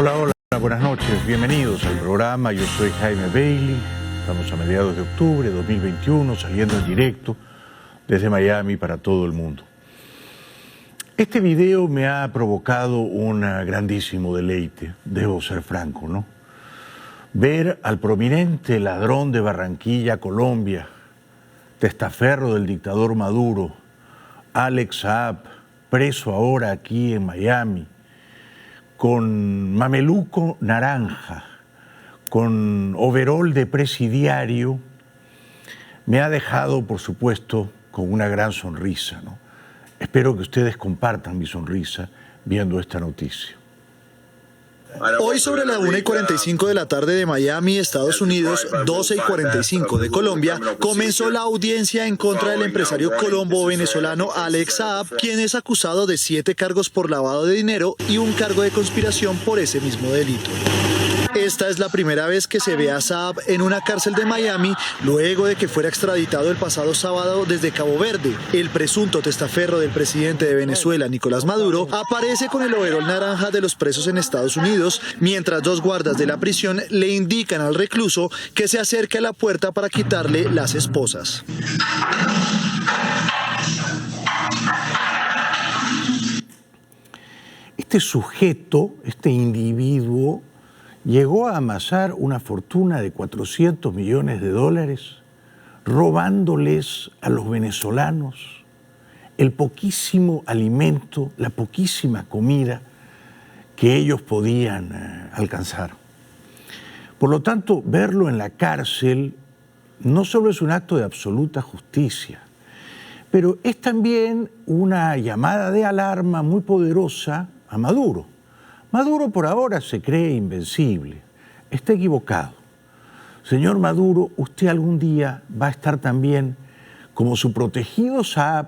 Hola, hola, buenas noches, bienvenidos al programa. Yo soy Jaime Bailey, estamos a mediados de octubre de 2021, saliendo en directo desde Miami para todo el mundo. Este video me ha provocado un grandísimo deleite, debo ser franco, ¿no? Ver al prominente ladrón de Barranquilla, Colombia, testaferro del dictador Maduro, Alex Saab, preso ahora aquí en Miami, con mameluco naranja, con overol de presidiario, me ha dejado, por supuesto, con una gran sonrisa, ¿no? Espero que ustedes compartan mi sonrisa viendo esta noticia. Hoy sobre la 1:45 de la tarde de Miami, Estados Unidos, 12:45 de Colombia, comenzó la audiencia en contra del empresario colombo-venezolano Alex Saab, quien es acusado de 7 cargos por lavado de dinero y un cargo de conspiración por ese mismo delito. Esta es la primera vez que se ve a Saab en una cárcel de Miami luego de que fuera extraditado el pasado sábado desde Cabo Verde. El presunto testaferro del presidente de Venezuela, Nicolás Maduro, aparece con el overol naranja de los presos en Estados Unidos, mientras 2 guardas de la prisión le indican al recluso que se acerque a la puerta para quitarle las esposas. Este sujeto, este individuo, llegó a amasar una fortuna de $400 millones, robándoles a los venezolanos el poquísimo alimento, la poquísima comida que ellos podían alcanzar. Por lo tanto, verlo en la cárcel no solo es un acto de absoluta justicia, pero es también una llamada de alarma muy poderosa a Maduro. Maduro por ahora se cree invencible. Está equivocado. Señor Maduro, usted algún día va a estar también como su protegido Saab,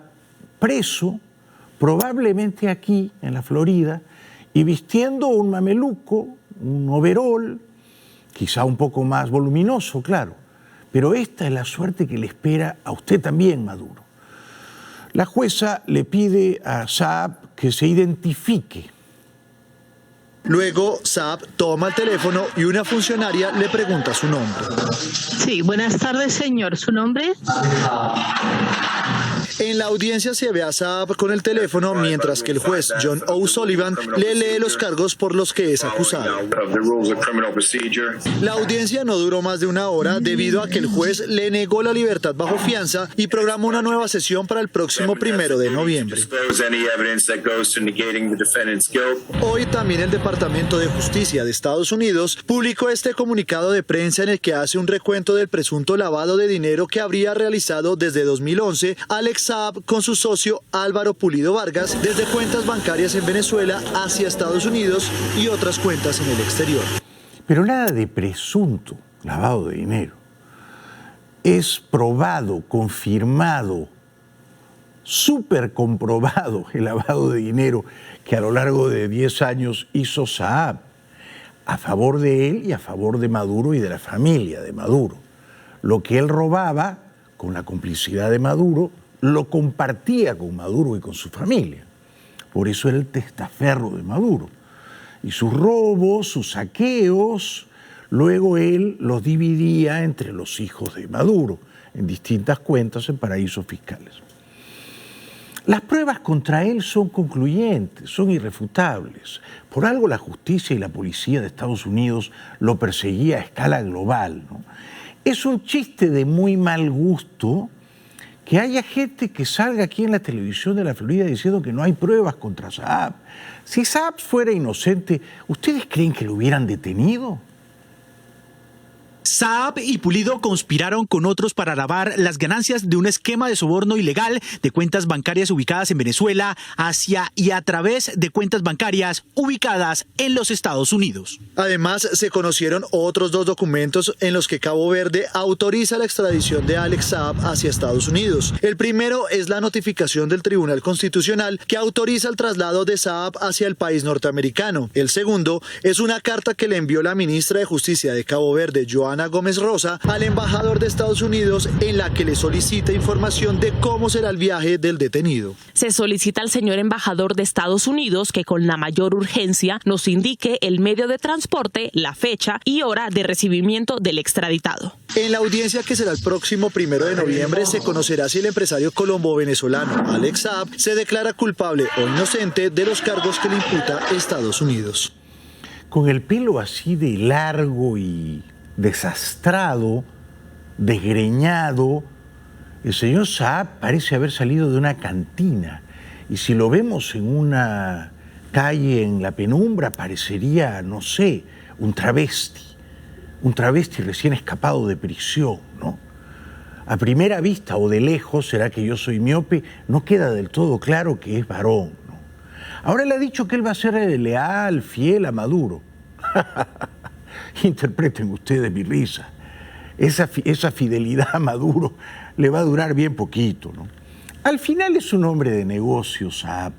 preso, probablemente aquí en la Florida, y vistiendo un mameluco, un overol, quizá un poco más voluminoso, claro. Pero esta es la suerte que le espera a usted también, Maduro. La jueza le pide a Saab que se identifique. Luego, Saab toma el teléfono y una funcionaria le pregunta su nombre. Sí, buenas tardes, señor. ¿Su nombre? En la audiencia se ve a Saab con el teléfono mientras que el juez John O'Sullivan le lee los cargos por los que es acusado. La audiencia no duró más de 1 hora debido a que el juez le negó la libertad bajo fianza y programó una nueva sesión para el próximo 1 de noviembre. Hoy también el Departamento de Justicia de Estados Unidos publicó este comunicado de prensa en el que hace un recuento del presunto lavado de dinero que habría realizado desde 2011 Alex Saab con su socio Álvaro Pulido Vargas desde cuentas bancarias en Venezuela hacia Estados Unidos y otras cuentas en el exterior. Pero nada de presunto lavado de dinero. Es probado, confirmado, súper comprobado el lavado de dinero que a lo largo de 10 años hizo Saab a favor de él y a favor de Maduro y de la familia de Maduro. Lo que él robaba con la complicidad de Maduro lo compartía con Maduro y con su familia. Por eso era el testaferro de Maduro. Y sus robos, sus saqueos, luego él los dividía entre los hijos de Maduro en distintas cuentas en paraísos fiscales. Las pruebas contra él son concluyentes, son irrefutables. Por algo la justicia y la policía de Estados Unidos lo perseguía a escala global, ¿no? Es un chiste de muy mal gusto que haya gente que salga aquí en la televisión de la Florida diciendo que no hay pruebas contra Saab. Si Saab fuera inocente, ¿ustedes creen que lo hubieran detenido? Saab y Pulido conspiraron con otros para lavar las ganancias de un esquema de soborno ilegal de cuentas bancarias ubicadas en Venezuela hacia y a través de cuentas bancarias ubicadas en los Estados Unidos. Además, se conocieron otros 2 documentos en los que Cabo Verde autoriza la extradición de Alex Saab hacia Estados Unidos. El primero es la notificación del Tribunal Constitucional que autoriza el traslado de Saab hacia el país norteamericano. El segundo es una carta que le envió la ministra de Justicia de Cabo Verde, Joana Joana Gómez Rosa al embajador de Estados Unidos, en la que le solicita información de cómo será el viaje del detenido. Se solicita al señor embajador de Estados Unidos que con la mayor urgencia nos indique el medio de transporte, la fecha y hora de recibimiento del extraditado. En la audiencia, que será el próximo 1 de noviembre, se conocerá si el empresario colombo-venezolano Alex Saab se declara culpable o inocente de los cargos que le imputa Estados Unidos. Con el pelo así de largo y desastrado, desgreñado, el señor Saab parece haber salido de una cantina. Y si lo vemos en una calle en la penumbra, parecería, no sé, un travesti recién escapado de prisión, ¿no? A primera vista o de lejos, será que yo soy miope, no queda del todo claro que es varón, ¿no? Ahora él ha dicho que él va a ser leal, fiel a Maduro. Interpreten ustedes mi risa. Esa fidelidad a Maduro le va a durar bien poquito, ¿no? Al final es un hombre de negocios, Saab,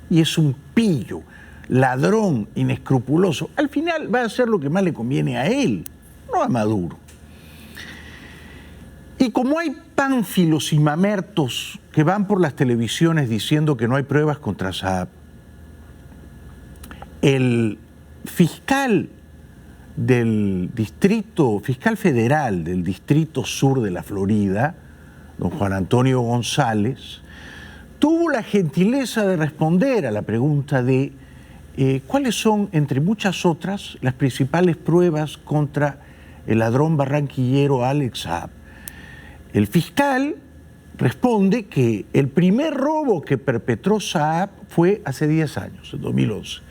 y es un pillo, ladrón, inescrupuloso. Al final va a hacer lo que más le conviene a él, no a Maduro. Y como hay pánfilos y mamertos que van por las televisiones diciendo que no hay pruebas contra Saab, el fiscal federal del Distrito Sur de la Florida, don Juan Antonio González, tuvo la gentileza de responder a la pregunta de cuáles son, entre muchas otras, las principales pruebas contra el ladrón barranquillero Alex Saab. El fiscal responde que el primer robo que perpetró Saab fue hace 10 años, en 2011.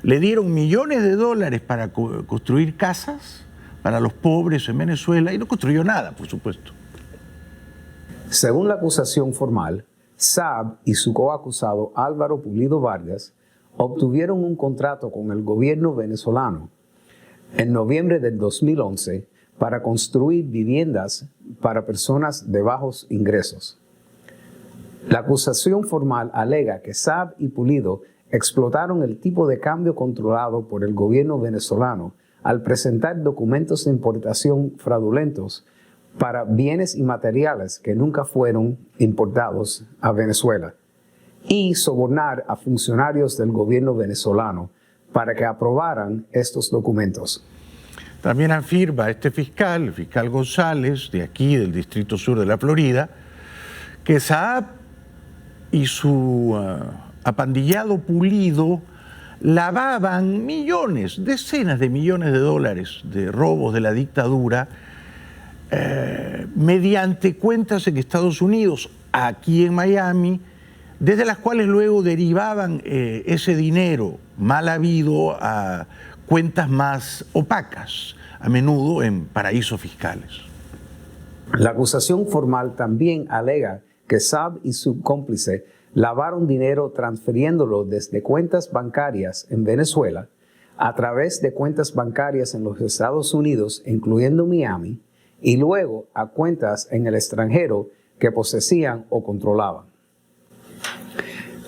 Le dieron millones de dólares para construir casas para los pobres en Venezuela y no construyó nada, por supuesto. Según la acusación formal, Saab y su coacusado Álvaro Pulido Vargas obtuvieron un contrato con el gobierno venezolano en noviembre del 2011 para construir viviendas para personas de bajos ingresos. La acusación formal alega que Saab y Pulido explotaron el tipo de cambio controlado por el gobierno venezolano al presentar documentos de importación fraudulentos para bienes y materiales que nunca fueron importados a Venezuela y sobornar a funcionarios del gobierno venezolano para que aprobaran estos documentos. También afirma este fiscal, el fiscal González, de aquí, del Distrito Sur de la Florida, que Saab y su apandillado Pulido lavaban millones, decenas de millones de dólares de robos de la dictadura mediante cuentas en Estados Unidos, aquí en Miami, desde las cuales luego derivaban ese dinero mal habido a cuentas más opacas, a menudo en paraísos fiscales. La acusación formal también alega que Saab y su cómplice lavaron dinero transfiriéndolo desde cuentas bancarias en Venezuela a través de cuentas bancarias en los Estados Unidos, incluyendo Miami, y luego a cuentas en el extranjero que poseían o controlaban.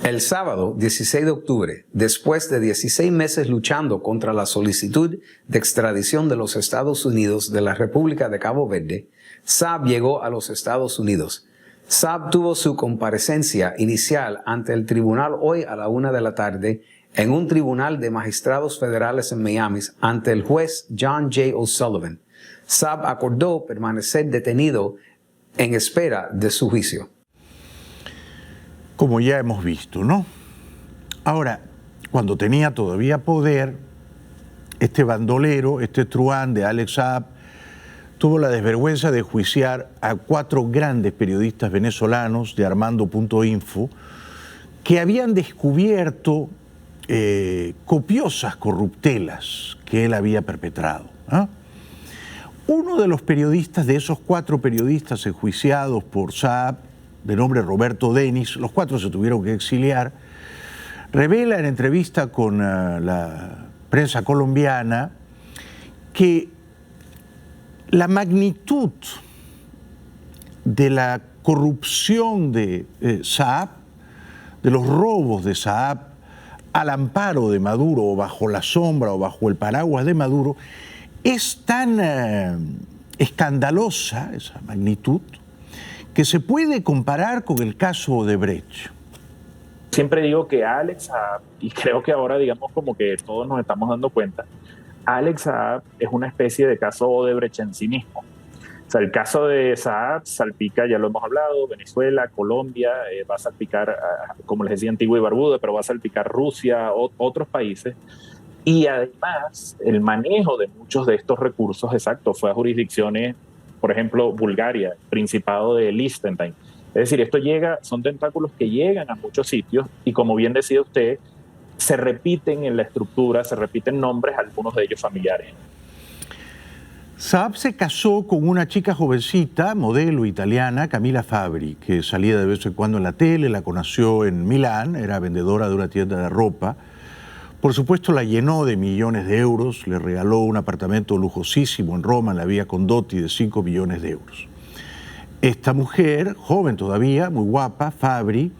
El sábado 16 de octubre, después de 16 meses luchando contra la solicitud de extradición de los Estados Unidos de la República de Cabo Verde, Saab llegó a los Estados Unidos. Saab tuvo su comparecencia inicial ante el tribunal hoy a la 1 de la tarde en un tribunal de magistrados federales en Miami ante el juez John J. O'Sullivan. Saab acordó permanecer detenido en espera de su juicio. Como ya hemos visto, ¿no? Ahora, cuando tenía todavía poder, este bandolero, este truán de Alex Saab, tuvo la desvergüenza de juiciar a 4 grandes periodistas venezolanos de Armando.info que habían descubierto copiosas corruptelas que él había perpetrado, ¿no? Uno de los periodistas, de esos 4 periodistas enjuiciados por Saab, de nombre Roberto Denis, los 4 se tuvieron que exiliar, revela en entrevista con la prensa colombiana que la magnitud de la corrupción de Saab, de los robos de Saab al amparo de Maduro o bajo la sombra o bajo el paraguas de Maduro, es tan escandalosa, esa magnitud, que se puede comparar con el caso Odebrecht. Siempre digo que Alex Saab, y creo que ahora digamos como que todos nos estamos dando cuenta, Alex Saab es una especie de caso Odebrecht en sí mismo. O sea, el caso de Saab salpica, ya lo hemos hablado, Venezuela, Colombia, va a salpicar, como les decía, Antigua y Barbuda, pero va a salpicar Rusia, otros países. Y además, el manejo de muchos de estos recursos, exacto, fue a jurisdicciones, por ejemplo, Bulgaria, Principado de Liechtenstein. Es decir, esto llega, son tentáculos que llegan a muchos sitios y, como bien decía usted, se repiten en la estructura, se repiten nombres, algunos de ellos familiares. Saab se casó con una chica jovencita, modelo italiana, Camila Fabri, que salía de vez en cuando en la tele, la conoció en Milán, era vendedora de una tienda de ropa. Por supuesto, la llenó de millones de euros, le regaló un apartamento lujosísimo en Roma, en la Vía Condotti, de 5 millones de euros. Esta mujer, joven todavía, muy guapa, Fabri,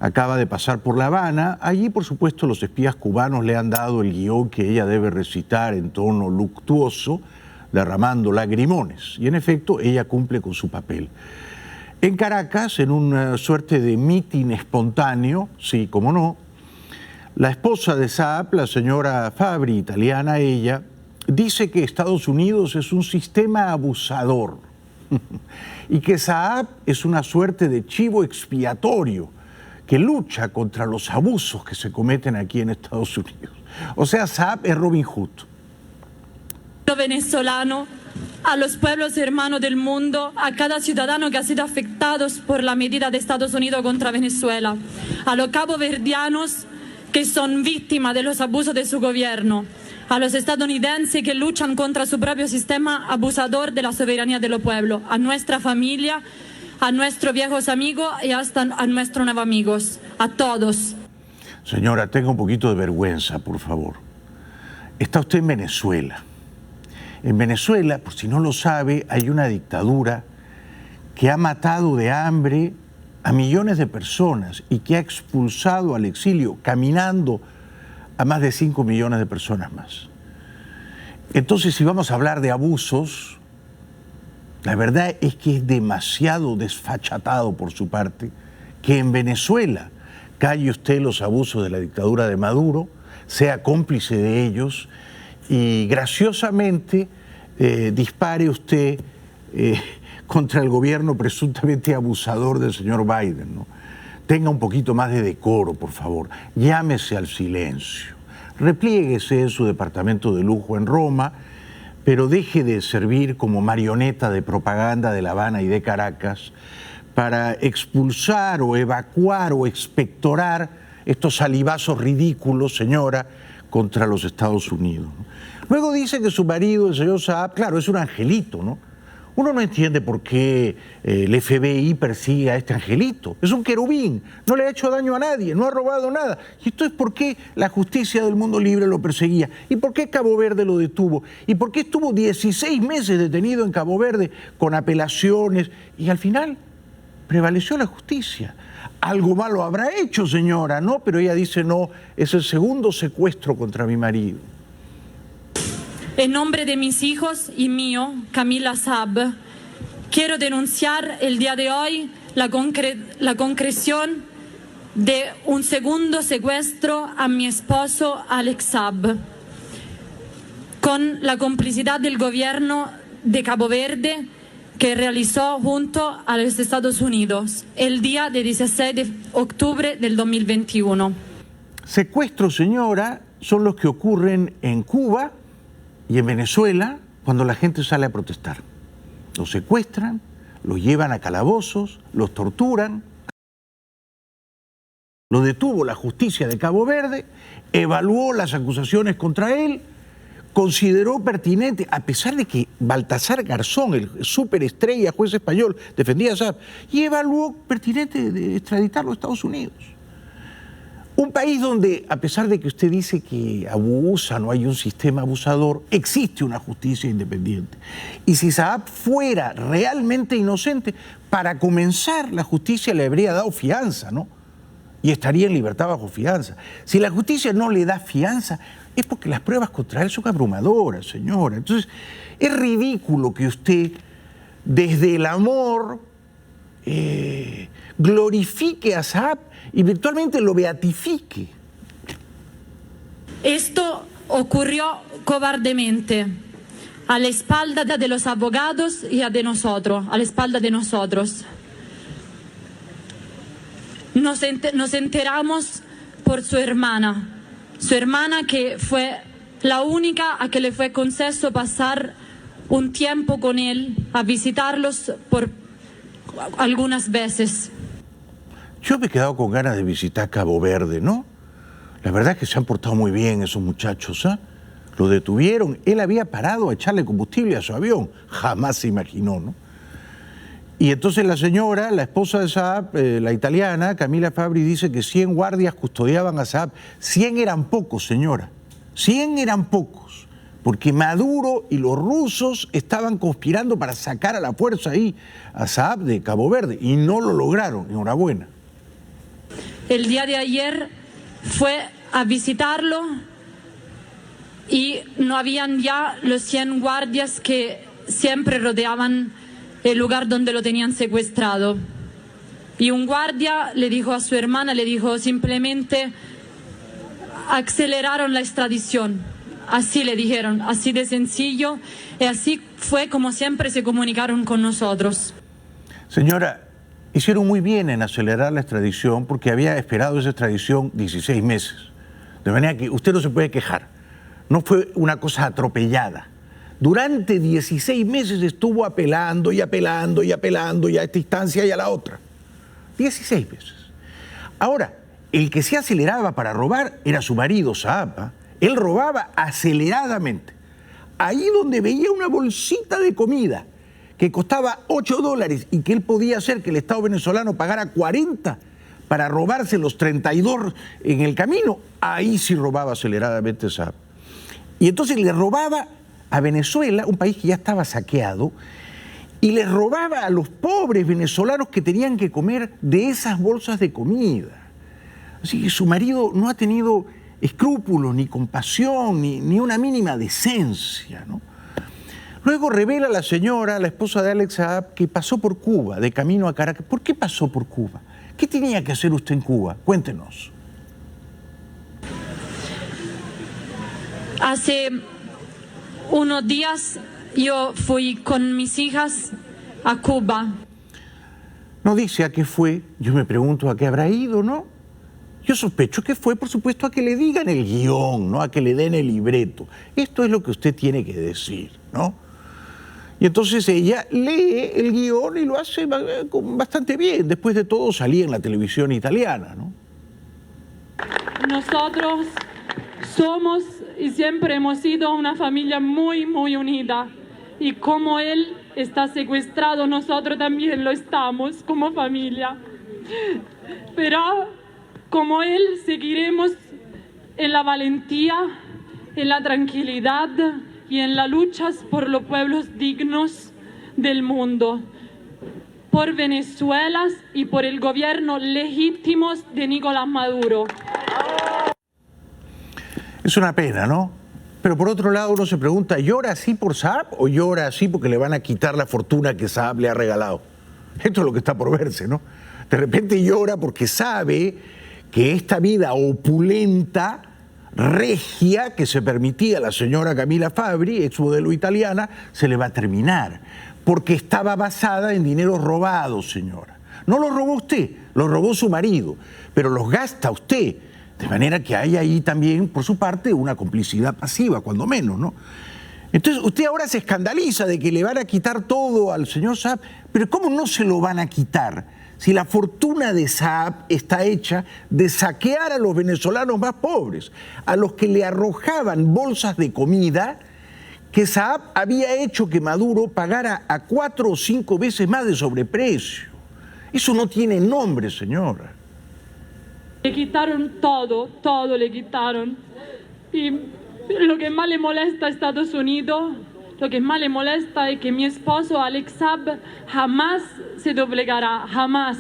acaba de pasar por La Habana. Allí, por supuesto, los espías cubanos le han dado el guión que ella debe recitar en tono luctuoso, derramando lagrimones. Y en efecto, ella cumple con su papel. En Caracas, en una suerte de mitin espontáneo, sí, cómo no, la esposa de Saab, la señora Fabri, italiana ella, dice que Estados Unidos es un sistema abusador y que Saab es una suerte de chivo expiatorio que lucha contra los abusos que se cometen aquí en Estados Unidos. O sea, Saab es Robin Hood. Venezolano, a los pueblos hermanos del mundo, a cada ciudadano que ha sido afectado por la medida de Estados Unidos contra Venezuela, a los caboverdianos que son víctimas de los abusos de su gobierno, a los estadounidenses que luchan contra su propio sistema abusador de la soberanía de los pueblos, a nuestra familia, a nuestros viejos amigos y hasta a nuestros nuevos amigos, a todos. Señora, tenga un poquito de vergüenza, por favor. Está usted en Venezuela. En Venezuela, por si no lo sabe, hay una dictadura que ha matado de hambre a millones de personas y que ha expulsado al exilio, caminando, a más de 5 millones de personas más. Entonces, si vamos a hablar de abusos, la verdad es que es demasiado desfachatado por su parte que en Venezuela calle usted los abusos de la dictadura de Maduro, sea cómplice de ellos y graciosamente dispare usted contra el gobierno presuntamente abusador del señor Biden, ¿no? Tenga un poquito más de decoro, por favor. Llámese al silencio. Replíguese en su departamento de lujo en Roma, pero deje de servir como marioneta de propaganda de La Habana y de Caracas para expulsar o evacuar o expectorar estos salivazos ridículos, señora, contra los Estados Unidos. Luego dice que su marido, el señor Saab, claro, es un angelito, ¿no? Uno no entiende por qué el FBI persigue a este angelito. Es un querubín, no le ha hecho daño a nadie, no ha robado nada. Y esto es por qué la justicia del mundo libre lo perseguía. ¿Y por qué Cabo Verde lo detuvo? ¿Y por qué estuvo 16 meses detenido en Cabo Verde con apelaciones? Y al final prevaleció la justicia. Algo malo habrá hecho, señora, ¿no? Pero ella dice, no, es el segundo secuestro contra mi marido. En nombre de mis hijos y mío, Camila Saab, quiero denunciar el día de hoy la concreción de un segundo secuestro a mi esposo Alex Saab, con la complicidad del gobierno de Cabo Verde que realizó junto a los Estados Unidos el día de 16 de octubre del 2021. Secuestros, señora, son los que ocurren en Cuba y en Venezuela cuando la gente sale a protestar. Los secuestran, los llevan a calabozos, los torturan. Lo detuvo la justicia de Cabo Verde, evaluó las acusaciones contra él, consideró pertinente, a pesar de que Baltasar Garzón, el superestrella juez español, defendía a Saab, y evaluó pertinente de extraditarlo a Estados Unidos. Un país donde, a pesar de que usted dice que abusa, no hay un sistema abusador, existe una justicia independiente. Y si Saab fuera realmente inocente, para comenzar, la justicia le habría dado fianza, ¿no? Y estaría en libertad bajo fianza. Si la justicia no le da fianza, es porque las pruebas contra él son abrumadoras, señora. Entonces, es ridículo que usted, desde el amor, glorifique a Saab y virtualmente lo beatifique. Esto ocurrió cobardemente, a la espalda de los abogados y de nosotros, a la espalda de nosotros. Nos enteramos por su hermana que fue la única a que le fue conceso pasar un tiempo con él, a visitarlos por algunas veces. Yo me he quedado con ganas de visitar Cabo Verde, ¿no? La verdad es que se han portado muy bien esos muchachos, ¿eh? Lo detuvieron, él había parado a echarle combustible a su avión, jamás se imaginó, ¿no? Y entonces la señora, la esposa de Saab, la italiana, Camila Fabri, dice que 100 guardias custodiaban a Saab. 100 eran pocos, señora, 100 eran pocos, porque Maduro y los rusos estaban conspirando para sacar a la fuerza ahí a Saab de Cabo Verde, y no lo lograron, enhorabuena. El día de ayer fue a visitarlo y no habían ya los 100 guardias que siempre rodeaban el lugar donde lo tenían secuestrado. Y un guardia le dijo a su hermana, le dijo simplemente, aceleraron la extradición. Así le dijeron, así de sencillo, y así fue como siempre se comunicaron con nosotros. Señora, hicieron muy bien en acelerar la extradición porque había esperado esa extradición 16 meses. De manera que usted no se puede quejar. No fue una cosa atropellada. Durante 16 meses estuvo apelando y apelando y apelando y a esta instancia y a la otra. 16 meses. Ahora, el que se aceleraba para robar era su marido, Saab. Él robaba aceleradamente. Ahí donde veía una bolsita de comida que costaba $8 y que él podía hacer que el Estado venezolano pagara 40 para robarse los 32 en el camino, ahí sí robaba aceleradamente Saab. Y entonces le robaba a Venezuela, un país que ya estaba saqueado, y les robaba a los pobres venezolanos que tenían que comer de esas bolsas de comida. Así que su marido no ha tenido escrúpulos, ni compasión, ni una mínima decencia, ¿no? Luego revela la señora, la esposa de Alex Saab, que pasó por Cuba, de camino a Caracas. ¿Por qué pasó por Cuba? ¿Qué tenía que hacer usted en Cuba? Cuéntenos. Hace unos días yo fui con mis hijas a Cuba. No dice a qué fue, yo me pregunto a qué habrá ido, ¿no? Yo sospecho que fue, por supuesto, a que le digan el guión, ¿no? A que le den el libreto. Esto es lo que usted tiene que decir, ¿no? Y entonces ella lee el guión y lo hace bastante bien. Después de todo salía en la televisión italiana, ¿no? Nosotros somos y siempre hemos sido una familia muy, muy unida. Y como él está secuestrado, nosotros también lo estamos como familia. Pero como él seguiremos en la valentía, en la tranquilidad y en las luchas por los pueblos dignos del mundo, por Venezuela y por el gobierno legítimo de Nicolás Maduro. Es una pena, ¿no? Pero por otro lado uno se pregunta, ¿llora así por Saab o llora así porque le van a quitar la fortuna que Saab le ha regalado? Esto es lo que está por verse, ¿no? De repente llora porque sabe que esta vida opulenta, regia, que se permitía la señora Camila Fabri, exmodelo italiana, se le va a terminar. Porque estaba basada en dinero robado, señora. No lo robó usted, lo robó su marido, pero los gasta usted. De manera que hay ahí también, por su parte, una complicidad pasiva, cuando menos, ¿no? Entonces, usted ahora se escandaliza de que le van a quitar todo al señor Saab, pero ¿cómo no se lo van a quitar si la fortuna de Saab está hecha de saquear a los venezolanos más pobres, a los que le arrojaban bolsas de comida que Saab había hecho que Maduro pagara a 4 o 5 veces más de sobreprecio? Eso no tiene nombre, señora. Le quitaron todo, todo le quitaron. Y lo que más le molesta a Estados Unidos, lo que más le molesta es que mi esposo Alex Saab jamás se doblegará, jamás.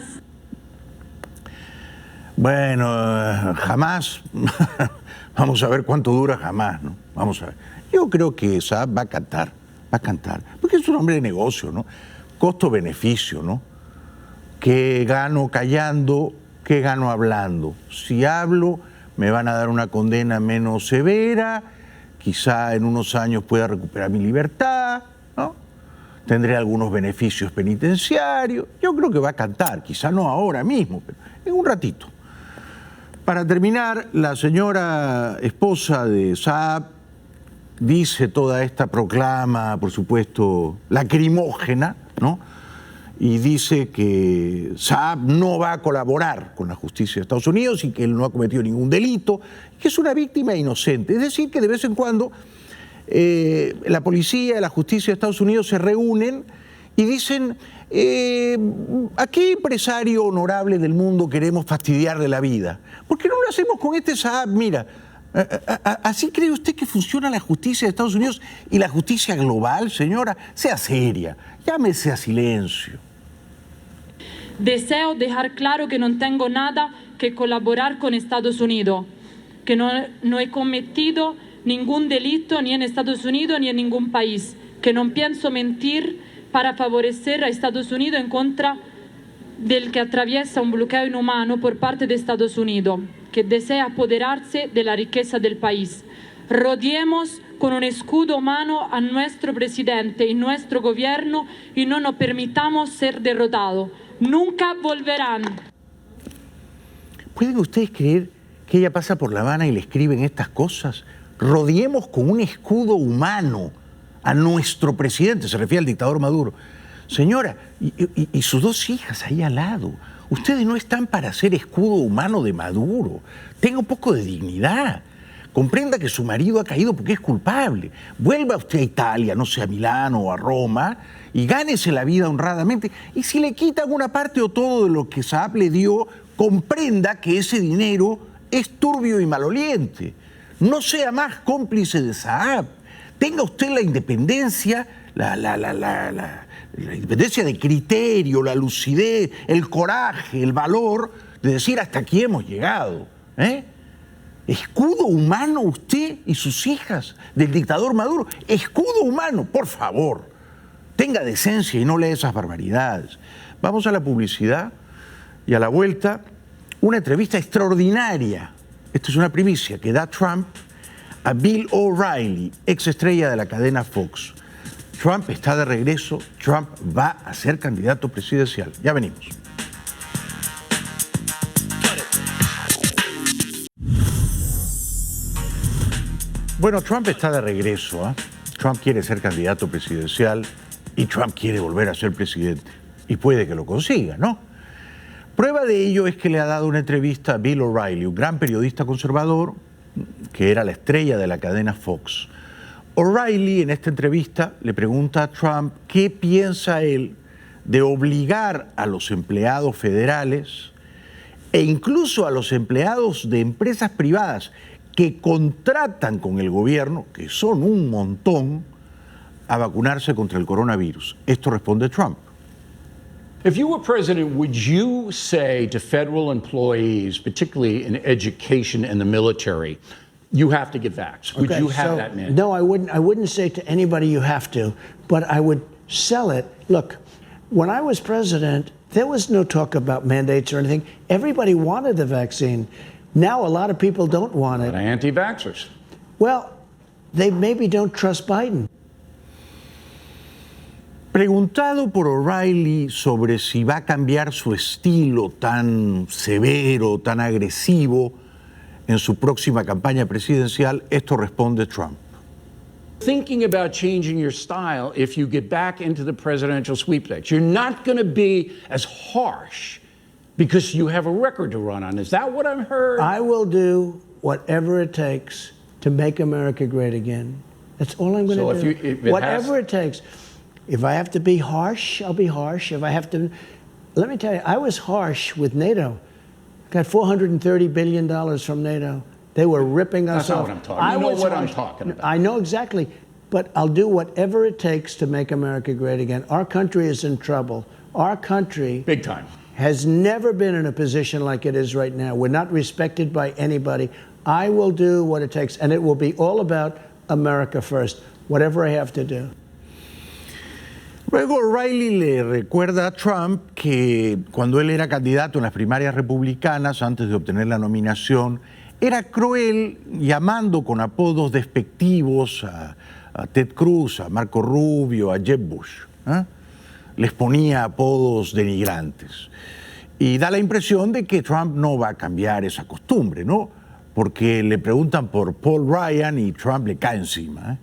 Bueno, jamás. Vamos a ver cuánto dura jamás, ¿no? Vamos a ver. Yo creo que Saab va a cantar, porque es un hombre de negocio, ¿no? Costo-beneficio, ¿no? ¿Qué gano callando? ¿Qué gano hablando? Si hablo, me van a dar una condena menos severa, quizá en unos años pueda recuperar mi libertad, ¿no? Tendré algunos beneficios penitenciarios. Yo creo que va a cantar, quizá no ahora mismo, pero en un ratito. Para terminar, la señora esposa de Saab dice toda esta proclama, por supuesto, lacrimógena, ¿no? Y dice que Saab no va a colaborar con la justicia de Estados Unidos y que él no ha cometido ningún delito, que es una víctima inocente. Es decir, que de vez en cuando la policía y la justicia de Estados Unidos se reúnen y dicen, ¿a qué empresario honorable del mundo queremos fastidiar de la vida? ¿Por qué no lo hacemos con este Saab? Mira, ¿así cree usted que funciona la justicia de Estados Unidos y la justicia global, señora? Sea seria, llámese a silencio. Deseo dejar claro que no tengo nada que colaborar con Estados Unidos, que no he cometido ningún delito ni en Estados Unidos ni en ningún país, que no pienso mentir para favorecer a Estados Unidos en contra del que atraviesa un bloqueo inhumano por parte de Estados Unidos, que desea apoderarse de la riqueza del país. Rodeemos con un escudo humano a nuestro presidente y nuestro gobierno y no nos permitamos ser derrotados. Nunca volverán. ¿Pueden ustedes creer que ella pasa por La Habana y le escriben estas cosas? Rodeemos con un escudo humano a nuestro presidente, se refiere al dictador Maduro. Señora, y sus dos hijas ahí al lado, ustedes no están para ser escudo humano de Maduro. Tenga un poco de dignidad. Comprenda que su marido ha caído porque es culpable. Vuelva usted a Italia, no sé, a Milano o a Roma, y gánese la vida honradamente. Y si le quitan una parte o todo de lo que Saab le dio, comprenda que ese dinero es turbio y maloliente. No sea más cómplice de Saab. Tenga usted la independencia, la independencia de criterio, la lucidez, el coraje, el valor de decir hasta aquí hemos llegado. Escudo humano usted y sus hijas del dictador Maduro. Escudo humano, por favor. Tenga decencia y no lea esas barbaridades. Vamos a la publicidad y a la vuelta una entrevista extraordinaria. Esta es una primicia que da Trump a Bill O'Reilly, ex estrella de la cadena Fox. Trump está de regreso, Trump va a ser candidato presidencial. Ya venimos. Bueno, Trump está de regreso. Trump quiere ser candidato presidencial y Trump quiere volver a ser presidente. Y puede que lo consiga, ¿no? Prueba de ello es que le ha dado una entrevista a Bill O'Reilly, un gran periodista conservador que era la estrella de la cadena Fox. O'Reilly en esta entrevista le pregunta a Trump qué piensa él de obligar a los empleados federales e incluso a los empleados de empresas privadas que contratan con el gobierno, que son un montón, a vacunarse contra el coronavirus. Esto responde Trump. If you were president, would you say to federal employees, particularly in education and the military, you have to get vaxxed? Would you have that mandate? No, I wouldn't. I wouldn't say to anybody you have to, but I would sell it. Look, when I was president, there was no talk about mandates or anything. Everybody wanted the vaccine. Now a lot of people don't want it. But anti-vaxxers. Well, they maybe don't trust Biden. Preguntado por O'Reilly sobre si va a cambiar su estilo tan severo, tan agresivo en su próxima campaña presidencial, esto responde Trump. Thinking about changing your style if you get back into the presidential sweepstakes. You're not going to be as harsh because you have a record to run on. Is that what I've heard? I will do whatever it takes to make America great again. That's all I'm going to do. Whatever it takes. If I have to be harsh, I'll be harsh. If I have to, let me tell you, I was harsh with NATO. Got $430 billion from NATO. They were ripping us off. That's not what I'm talking about. I know what I'm talking about. I know exactly. But I'll do whatever it takes to make America great again. Our country is in trouble. Our country big time has never been in a position like it is right now. We're not respected by anybody. I will do what it takes, and it will be all about America first, whatever I have to do. Luego O'Reilly le recuerda a Trump que cuando él era candidato en las primarias republicanas, antes de obtener la nominación, era cruel llamando con apodos despectivos a Ted Cruz, a Marco Rubio, a Jeb Bush. Les ponía apodos denigrantes. Y da la impresión de que Trump no va a cambiar esa costumbre, ¿no? Porque le preguntan por Paul Ryan y Trump le cae encima.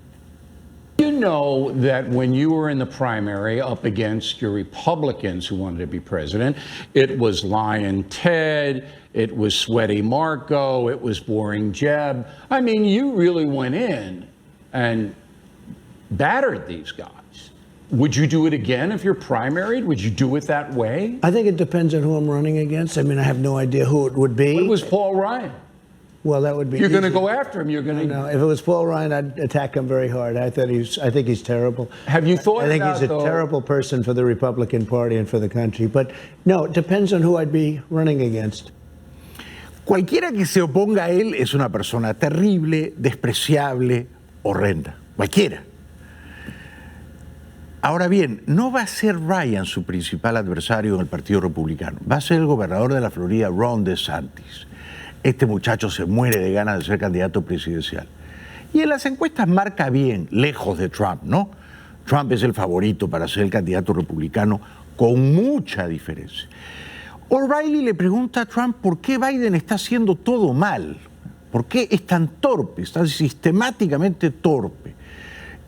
You know that when you were in the primary up against your Republicans who wanted to be president, it was Lyin' Ted, it was Sweaty Marco, it was Boring Jeb. I mean, you really went in and battered these guys. Would you do it again if you're primaried? Would you do it that way? I think it depends on who I'm running against. I mean, I have no idea who it would be. It was Paul Ryan. Well, that would be. You're going to go after him. You're going to. No, if it was Paul Ryan, I'd attack him very hard. I think he's terrible. Have you thought? I think he's a terrible person for the Republican Party and for the country. But no, it depends on who I'd be running against. Cualquiera que se oponga a él es una persona terrible, despreciable, horrenda. Cualquiera. Ahora bien, no va a ser Ryan su principal adversario en el Partido Republicano. Va a ser el gobernador de la Florida, Ron DeSantis. Este muchacho se muere de ganas de ser candidato presidencial. Y en las encuestas marca bien, lejos de Trump, ¿no? Trump es el favorito para ser el candidato republicano con mucha diferencia. O'Reilly le pregunta a Trump por qué Biden está haciendo todo mal. ¿Por qué es tan torpe, es tan sistemáticamente torpe?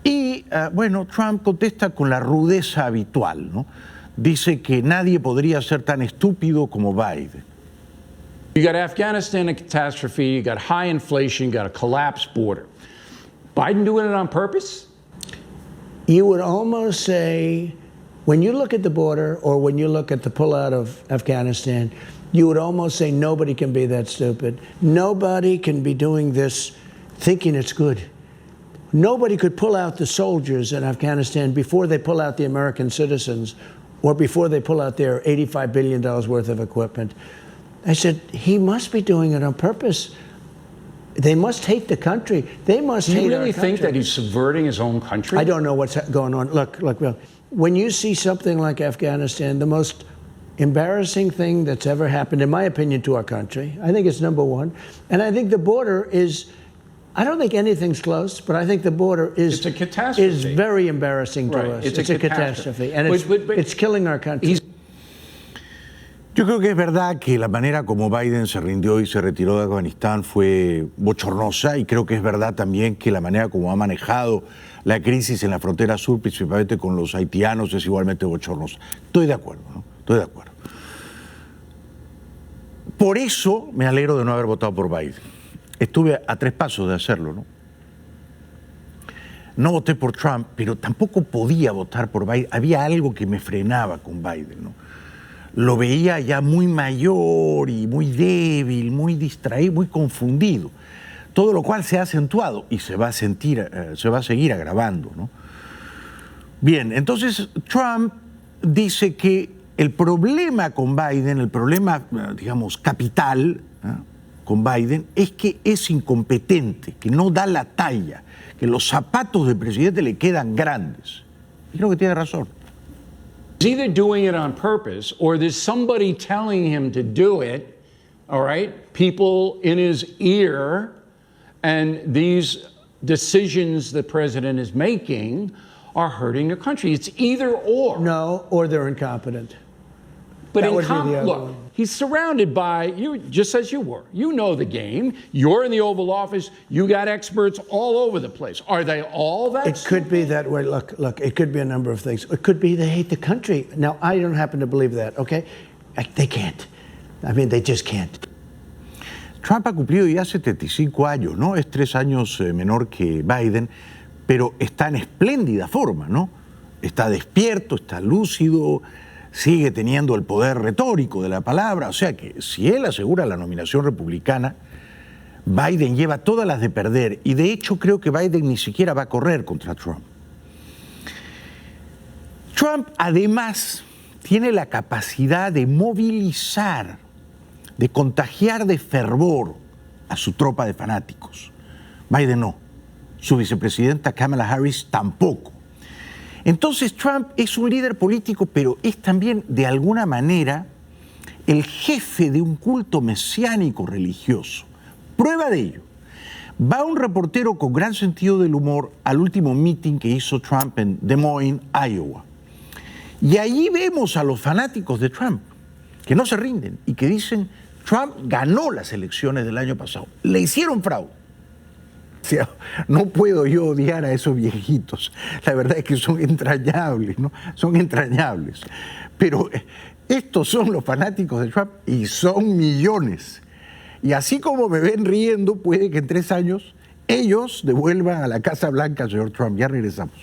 Y, bueno, Trump contesta con la rudeza habitual, ¿no? Dice que nadie podría ser tan estúpido como Biden. You got Afghanistan, a catastrophe, you got high inflation, you got a collapsed border. Biden doing it on purpose? You would almost say, when you look at the border or when you look at the pullout of Afghanistan, you would almost say nobody can be that stupid. Nobody can be doing this thinking it's good. Nobody could pull out the soldiers in Afghanistan before they pull out the American citizens or before they pull out their $85 billion worth of equipment. I said, he must be doing it on purpose. They must hate the country. They must hate our country. Do you really think that he's subverting his own country? I don't know what's going on. Look, when you see something like Afghanistan, the most embarrassing thing that's ever happened, in my opinion, to our country, I think it's number one. And I think the border is, I don't think anything's close, but I think the border is, it's a catastrophe. Is very embarrassing to us. It's a catastrophe. And it's killing our country. Yo creo que es verdad que la manera como Biden se rindió y se retiró de Afganistán fue bochornosa, y creo que es verdad también que la manera como ha manejado la crisis en la frontera sur, principalmente con los haitianos, es igualmente bochornosa. Estoy de acuerdo, ¿no? Estoy de acuerdo. Por eso me alegro de no haber votado por Biden. Estuve a 3 pasos de hacerlo, ¿no? No voté por Trump, pero tampoco podía votar por Biden. Había algo que me frenaba con Biden, ¿no? Lo veía ya muy mayor y muy débil, muy distraído, muy confundido. Todo lo cual se ha acentuado y se va a seguir agravando, ¿no? Bien, entonces Trump dice que el problema con Biden, el problema, digamos, capital, con Biden, es que es incompetente, que no da la talla, que los zapatos del presidente le quedan grandes. Y creo que tiene razón. He's either doing it on purpose or there's somebody telling him to do it, all right? People in his ear, and these decisions the president is making are hurting the country. It's either or. No, or they're incompetent. But look, he's surrounded by, you, just as you were. You know the game. You're in the Oval Office. You got experts all over the place. Are they all that? It could be that way. Look, it could be a number of things. It could be they hate the country. Now, I don't happen to believe that, okay? They can't. I mean, they just can't. Trump ha cumplido ya 75 años, ¿no? Es 3 años menor que Biden, pero está en espléndida forma, ¿no? Está despierto, está lúcido, sigue teniendo el poder retórico de la palabra. O sea que si él asegura la nominación republicana, Biden lleva todas las de perder, y de hecho creo que Biden ni siquiera va a correr contra Trump. Trump además tiene la capacidad de movilizar, de contagiar de fervor a su tropa de fanáticos. Biden no. Su vicepresidenta Kamala Harris tampoco. Entonces Trump es un líder político, pero es también, de alguna manera, el jefe de un culto mesiánico religioso. Prueba de ello. Va un reportero con gran sentido del humor al último meeting que hizo Trump en Des Moines, Iowa. Y allí vemos a los fanáticos de Trump, que no se rinden y que dicen, Trump ganó las elecciones del año pasado. Le hicieron fraude. O sea, no puedo yo odiar a esos viejitos. La verdad es que son entrañables, ¿no? Son entrañables. Pero estos son los fanáticos de Trump y son millones. Y así como me ven riendo, puede que en 3 años ellos devuelvan a la Casa Blanca al señor Trump. Ya regresamos.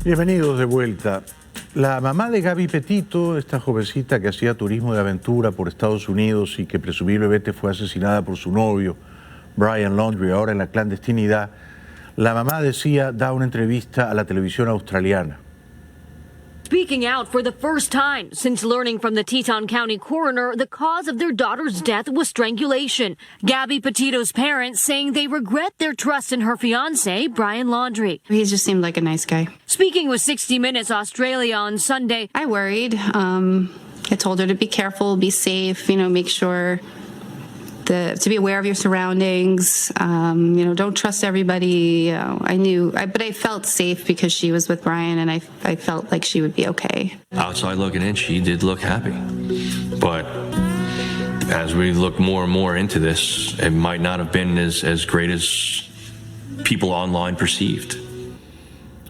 Bienvenidos de vuelta. La mamá de Gabby Petito, esta jovencita que hacía turismo de aventura por Estados Unidos y que presumiblemente fue asesinada por su novio, Brian Laundrie, ahora en la clandestinidad, la mamá da una entrevista a la televisión australiana. Speaking out for the first time since learning from the Teton County coroner the cause of their daughter's death was strangulation. Gabby Petito's parents saying they regret their trust in her fiancé, Brian Laundrie. He just seemed like a nice guy. Speaking with 60 Minutes Australia on Sunday. I worried. I told her to be careful, be safe, make sure to be aware of your surroundings, don't trust everybody. But I felt safe because she was with Brian, and I felt like she would be okay. Outside looking in, she did look happy. But as we look more and more into this, it might not have been as great as people online perceived.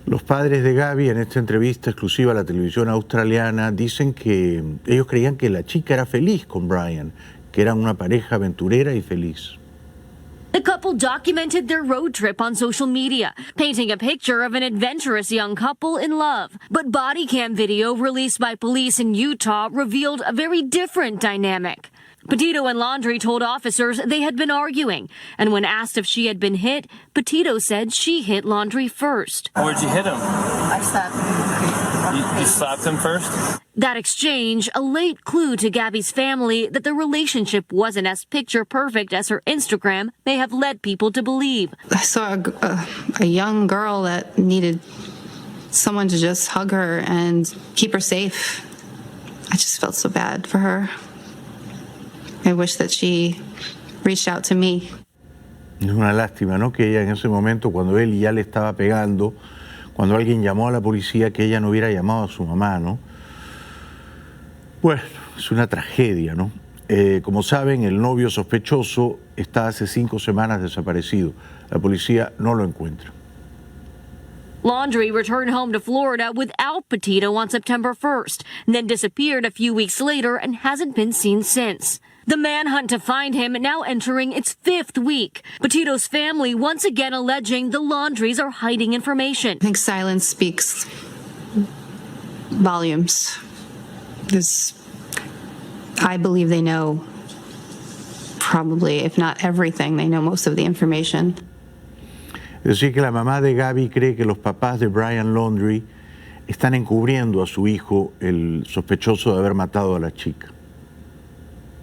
Los padres de Gabby, en esta entrevista exclusiva a la televisión australiana, dicen que ellos creían que la chica era feliz con Brian, que eran una pareja aventurera y feliz. The couple documented their road trip on social media, painting a picture of an adventurous young couple in love. But body cam video released by police in Utah revealed a very different dynamic. Petito and Laundrie told officers they had been arguing, and when asked if she had been hit, Petito said she hit Laundrie first. Where'd you hit him? I slapped him. You slapped him first? That exchange, a late clue to Gabby's family that the relationship wasn't as picture-perfect as her Instagram may have led people to believe. I saw a young girl that needed someone to just hug her and keep her safe. I just felt so bad for her. I wish that she reached out to me. Es una lástima, ¿no? Que ella en ese momento, cuando él ya le estaba pegando, cuando alguien llamó a la policía, que ella no hubiera llamado a su mamá, ¿no? Bueno, es una tragedia, ¿no? Como saben, el novio sospechoso está hace 5 semanas desaparecido. La policía no lo encuentra. Laundrie returned home to Florida without Petito on September 1st, and then disappeared a few weeks later and hasn't been seen since. The manhunt to find him now entering its 5th week. Petito's family once again alleging the Laundries are hiding information. I think silence speaks volumes. I believe they know probably, if not everything, they know most of the information. Es decir, que la mamá de Gabby cree que los papás de Brian Laundrie están encubriendo a su hijo, el sospechoso de haber matado a la chica.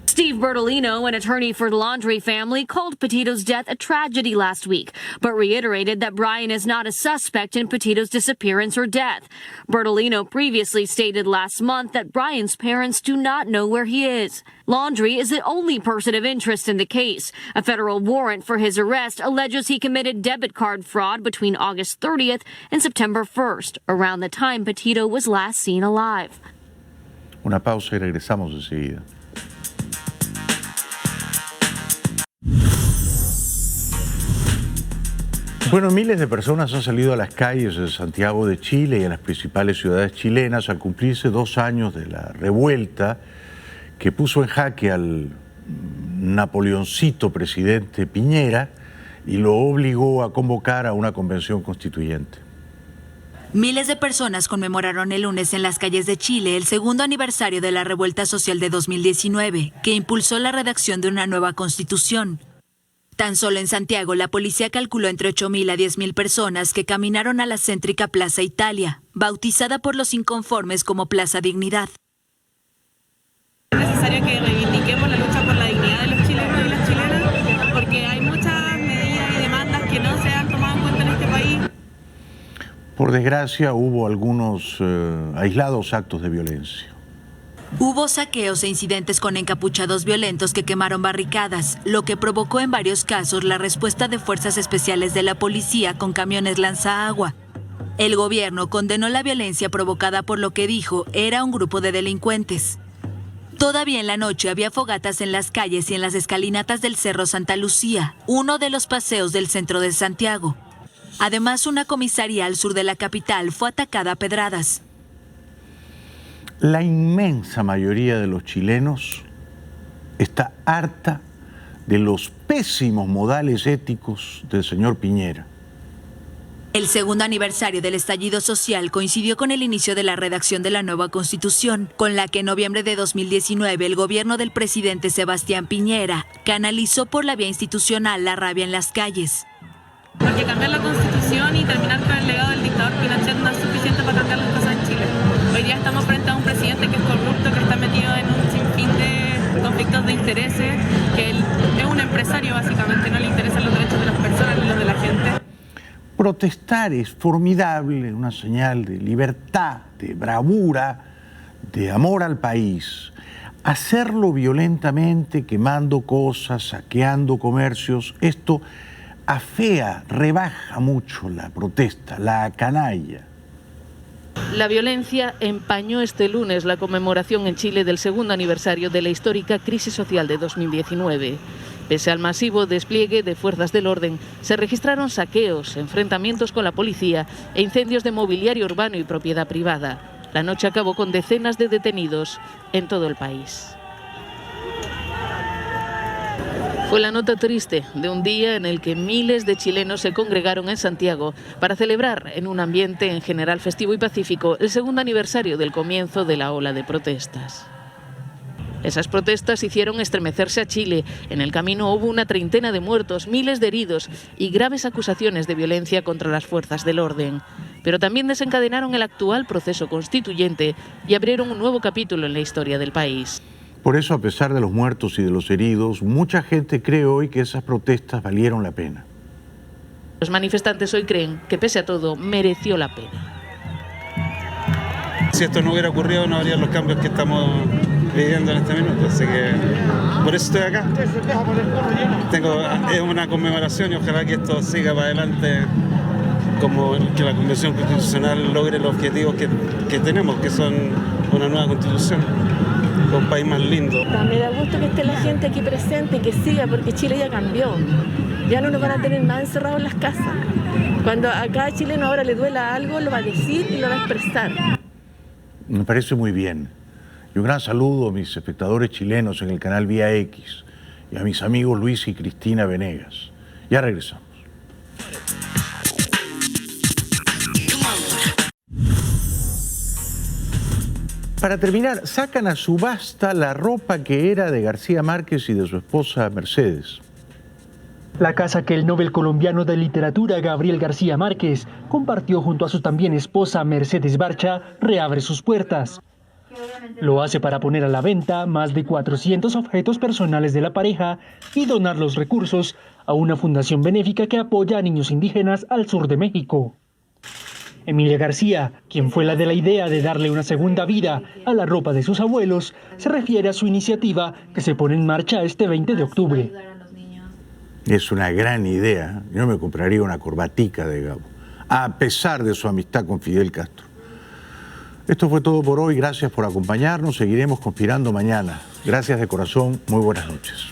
Steve Bertolino, an attorney for the Laundrie family, called Petito's death a tragedy last week, but reiterated that Brian is not a suspect in Petito's disappearance or death. Bertolino previously stated last month that Brian's parents do not know where he is. Laundrie is the only person of interest in the case. A federal warrant for his arrest alleges he committed debit card fraud between August 30th and September 1st, around the time Petito was last seen alive. Una pausa y regresamos enseguida. Bueno, miles de personas han salido a las calles de Santiago de Chile y en las principales ciudades chilenas al cumplirse 2 años de la revuelta que puso en jaque al napoleoncito presidente Piñera y lo obligó a convocar a una convención constituyente. Miles de personas conmemoraron el lunes en las calles de Chile el 2º aniversario de la revuelta social de 2019, que impulsó la redacción de una nueva constitución. Tan solo en Santiago, la policía calculó entre 8.000 a 10.000 personas que caminaron a la céntrica Plaza Italia, bautizada por los inconformes como Plaza Dignidad. Es necesario que reivindiquemos la lucha por la dignidad de los chilenos y las chilenas, porque hay muchas medidas y demandas que no se han tomado en cuenta en este país. Por desgracia, hubo algunos aislados actos de violencia. Hubo saqueos e incidentes con encapuchados violentos que quemaron barricadas, lo que provocó en varios casos la respuesta de fuerzas especiales de la policía con camiones lanzaagua. El gobierno condenó la violencia provocada por lo que dijo era un grupo de delincuentes. Todavía en la noche había fogatas en las calles y en las escalinatas del Cerro Santa Lucía, uno de los paseos del centro de Santiago. Además, una comisaría al sur de la capital fue atacada a pedradas. La inmensa mayoría de los chilenos está harta de los pésimos modales éticos del señor Piñera. El segundo aniversario del estallido social coincidió con el inicio de la redacción de la nueva Constitución, con la que en noviembre de 2019 el gobierno del presidente Sebastián Piñera canalizó por la vía institucional la rabia en las calles. Porque cambiar la Constitución y terminar con el legado del dictador Pinochet no es suficiente para cambiar las cosas en Chile. Hoy día estamos frente a un presidente que es corrupto, que está metido en un sinfín de conflictos de intereses, que él es un empresario básicamente, no le interesan los derechos de las personas ni los de la gente. Protestar es formidable, una señal de libertad, de bravura, de amor al país. Hacerlo violentamente, quemando cosas, saqueando comercios, esto afea, rebaja mucho la protesta, la canalla. La violencia empañó este lunes la conmemoración en Chile del segundo aniversario de la histórica crisis social de 2019. Pese al masivo despliegue de fuerzas del orden, se registraron saqueos, enfrentamientos con la policía e incendios de mobiliario urbano y propiedad privada. La noche acabó con decenas de detenidos en todo el país. Fue la nota triste de un día en el que miles de chilenos se congregaron en Santiago para celebrar en un ambiente en general festivo y pacífico el segundo aniversario del comienzo de la ola de protestas. Esas protestas hicieron estremecerse a Chile. En el camino hubo una treintena de muertos, miles de heridos y graves acusaciones de violencia contra las fuerzas del orden. Pero también desencadenaron el actual proceso constituyente y abrieron un nuevo capítulo en la historia del país. Por eso, a pesar de los muertos y de los heridos, mucha gente cree hoy que esas protestas valieron la pena. Los manifestantes hoy creen que, pese a todo, mereció la pena. Si esto no hubiera ocurrido, no habría los cambios que estamos viviendo en este minuto. Así que por eso estoy acá. Es una conmemoración y ojalá que esto siga para adelante, como que la Convención Constitucional logre los objetivos que tenemos, que son una nueva Constitución. Un país más lindo. Me da gusto que esté la gente aquí presente y que siga, porque Chile ya cambió. Ya no nos van a tener más encerrados en las casas. Cuando a cada chileno ahora le duela algo, lo va a decir y lo va a expresar. Me parece muy bien. Y un gran saludo a mis espectadores chilenos en el canal Vía X y a mis amigos Luis y Cristina Venegas. Ya regresamos. Para terminar, sacan a subasta la ropa que era de García Márquez y de su esposa Mercedes. La casa que el Nobel colombiano de literatura Gabriel García Márquez compartió junto a su también esposa Mercedes Barcha reabre sus puertas. Lo hace para poner a la venta más de 400 objetos personales de la pareja y donar los recursos a una fundación benéfica que apoya a niños indígenas al sur de México. Emilia García, quien fue la de la idea de darle una segunda vida a la ropa de sus abuelos, se refiere a su iniciativa que se pone en marcha este 20 de octubre. Es una gran idea. Yo me compraría una corbatica de Gabo, a pesar de su amistad con Fidel Castro. Esto fue todo por hoy. Gracias por acompañarnos. Seguiremos conspirando mañana. Gracias de corazón. Muy buenas noches.